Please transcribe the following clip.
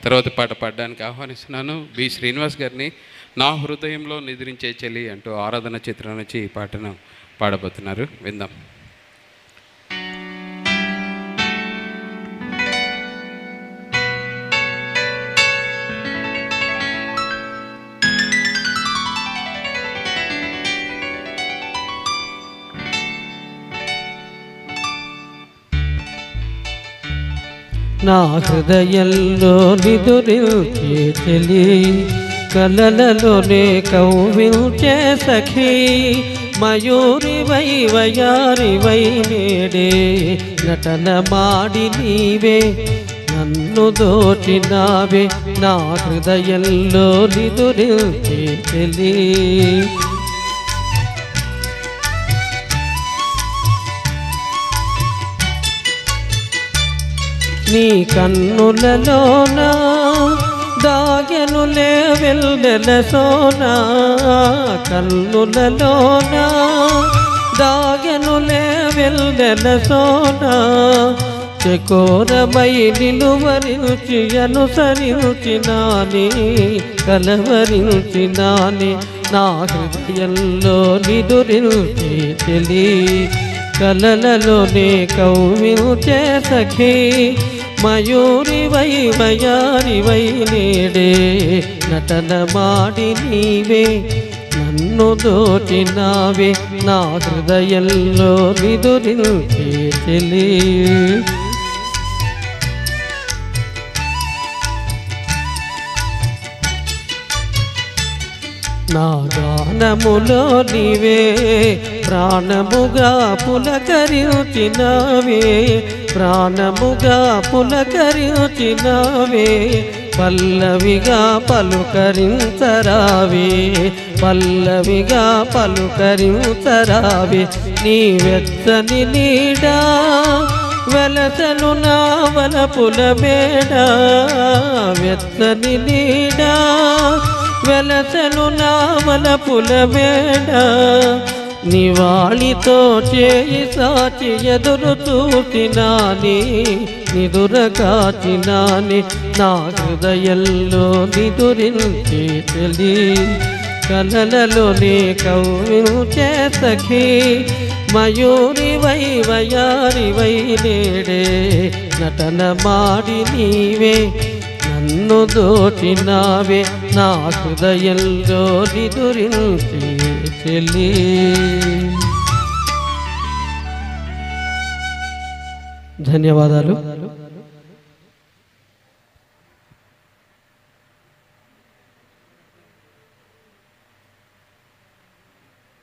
తర్వాత పాట పాడడానికి ఆహ్వానిస్తున్నాను బి శ్రీనివాస్ గారిని. నా హృదయంలో నిద్రించే చెలి అంటూ ఆరాధన చిత్రం నుంచి ఈ పాటను పాడబోతున్నారు, విందాం. నా హృదయంలో నిదురించే చెలి, కలలలోనే కౌవించే సఖీ, మయూరివై వయారివై నేడే నటన మాడి నీవే నన్ను దోచినావే. నా హృదయంలో నిదురించే చెలి, నీ కన్నులలోన దాగెనులే వెల్నెల సోనా, కన్నులలోన దాగెనులే వెల్నెల సోనా, చకోరమై నిలువరించి అనుసరించినాని కలవరించినాని. నా హృదయంలో నిదురించే చెలి, కలలలోనే కౌవించే సఖీ, మయూరివై వయారివై నేడే నటన మాడి నీవే నన్ను దోచినావే. నా హృదయంలో నిదురించే చెలి. నా గానములో నీవే ప్రాణముగా పులకరించినావే, ప్రాణముగా పులకరించినావే, పల్లవిగా పలుకరించరావే, పల్లవిగా పలుకరించరావే. నీ వెచ్చని నీడా వెలసను నా వలపుల మేడ, వెచ్చని నీడా వెలసను నా వలపుల మేడ, నివాళితో చేయి సాచి ఎదురు చూసినాని నిదుర కాచినాని. నా హృదయంలో నిదురించే చెలి, కలలలోనే కౌవించే సఖీ, మయూరివై వయారివై నేడే నటన మాడి నీవే నన్ను దోచినావే. నా హృదయంలో నిదురించే చెలి. ధన్యవాదాలు.